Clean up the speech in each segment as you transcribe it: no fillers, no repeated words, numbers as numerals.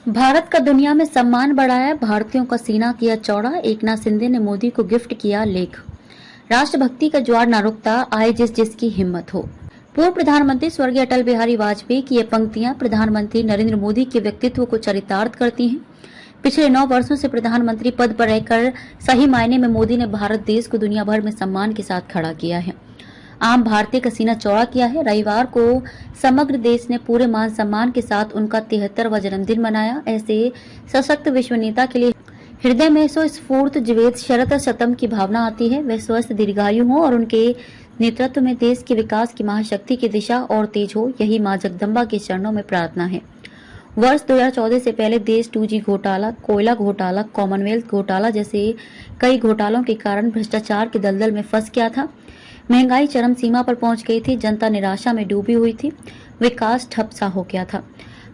भारत का दुनिया में सम्मान बढ़ाया, भारतीयों का सीना किया चौड़ा। एकनाथ शिंदे ने मोदी को गिफ्ट किया लेख। राष्ट्रभक्ति का ज्वार न रुकता, आए जिसकी हिम्मत हो। पूर्व प्रधानमंत्री स्वर्गीय अटल बिहारी वाजपेयी की ये पंक्तियां प्रधानमंत्री नरेंद्र मोदी के व्यक्तित्व को चरितार्थ करती हैं। पिछले 9 वर्षों से प्रधानमंत्री पद पर रहकर सही मायने में मोदी ने भारत देश को दुनिया भर में सम्मान के साथ खड़ा किया है, आम भारतीय का सीना चौड़ा किया है। रविवार को समग्र देश ने पूरे मान सम्मान के साथ उनका 73वां जन्मदिन मनाया। ऐसे सशक्त विश्व नेता के लिए हृदय में सो स्फूर्त जीवेत शरत शतम की भावना आती है। वे स्वस्थ दीर्घायु हो और उनके नेतृत्व में देश के विकास की महाशक्ति की दिशा और तेज हो, यही मां जगदम्बा के चरणों में प्रार्थना है। वर्ष 2014 से पहले देश 2G घोटाला, कोयला घोटाला, कॉमनवेल्थ घोटाला जैसे कई घोटालों के कारण भ्रष्टाचार के दलदल में फंस गया था। महंगाई चरम सीमा पर पहुंच गई थी, जनता निराशा में डूबी हुई थी, विकास ठप सा हो गया था।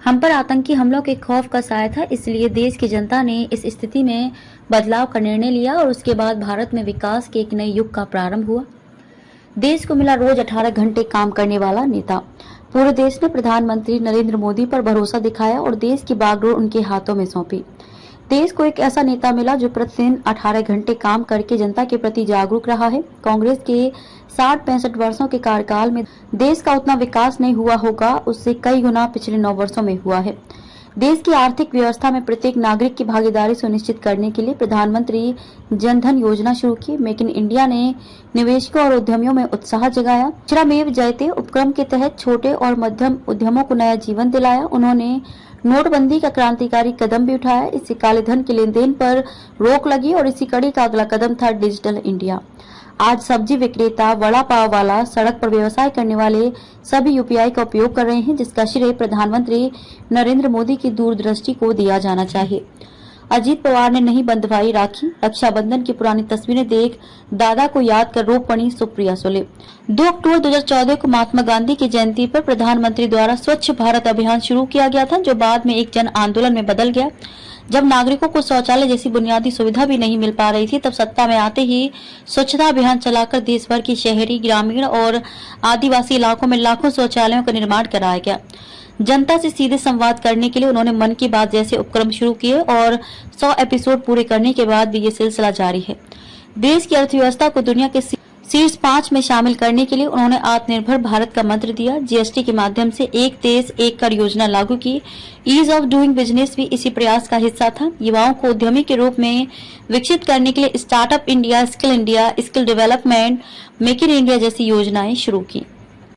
हम पर आतंकी हमलों के खौफ का साया था, इसलिए देश की जनता ने इस स्थिति में बदलाव का निर्णय लिया और उसके बाद भारत में विकास के एक नए युग का प्रारंभ हुआ। देश को मिला रोज 18 घंटे काम करने वाला नेता। पूरे देश ने प्रधानमंत्री नरेंद्र मोदी पर भरोसा दिखाया और देश की बागडोर उनके हाथों में सौंपी। देश को एक ऐसा नेता मिला जो प्रतिदिन 18 घंटे काम करके जनता के प्रति जागरूक रहा है। कांग्रेस के 60-65 वर्षों के कार्यकाल में देश का उतना विकास नहीं हुआ होगा, उससे कई गुना पिछले 9 वर्षों में हुआ है। देश की आर्थिक व्यवस्था में प्रत्येक नागरिक की भागीदारी सुनिश्चित करने के लिए प्रधानमंत्री जनधन योजना शुरू की। मेक इन इंडिया ने निवेशकों और उद्यमियों में उत्साह जगाया। श्रमेव जयते उपक्रम के तहत छोटे और मध्यम उद्यमों को नया जीवन दिलाया। उन्होंने नोटबंदी का क्रांतिकारी कदम भी उठाया। इससे काले धन के लेन देन पर रोक लगी और इसी कड़ी का अगला कदम था डिजिटल इंडिया। आज सब्जी विक्रेता, वड़ा पाव वाला, सड़क पर व्यवसाय करने वाले सभी यूपीआई का उपयोग कर रहे हैं, जिसका श्रेय प्रधानमंत्री नरेंद्र मोदी की दूरदृष्टि को दिया जाना चाहिए। अजीत पवार ने नहीं बंधवाई राखी, रक्षाबंधन की पुरानी तस्वीरें देख दादा को याद कर रो पड़ी सुप्रिया सुले। 2 अक्टूबर 2014 को महात्मा गांधी की जयंती पर प्रधानमंत्री द्वारा स्वच्छ भारत अभियान शुरू किया गया था, जो बाद में एक जन आंदोलन में बदल गया। जब नागरिकों को शौचालय जैसी बुनियादी सुविधा भी नहीं मिल पा रही थी, तब सत्ता में आते ही स्वच्छता अभियान चलाकर देश भर की शहरी, ग्रामीण और आदिवासी इलाकों में लाखों शौचालयों का निर्माण कराया गया। जनता से सीधे संवाद करने के लिए उन्होंने मन की बात जैसे उपक्रम शुरू किए और 100 एपिसोड पूरे करने के बाद भी ये सिलसिला जारी है। देश की अर्थव्यवस्था को दुनिया के शीर्ष 5 में शामिल करने के लिए उन्होंने आत्मनिर्भर भारत का मंत्र दिया। जीएसटी के माध्यम से एक देश एक कर योजना लागू की। ईज ऑफ डूइंग बिजनेस भी इसी प्रयास का हिस्सा था। युवाओं को उद्यमी के रूप में विकसित करने के लिए startup India, skill development, make in India जैसी योजनाएं शुरू की।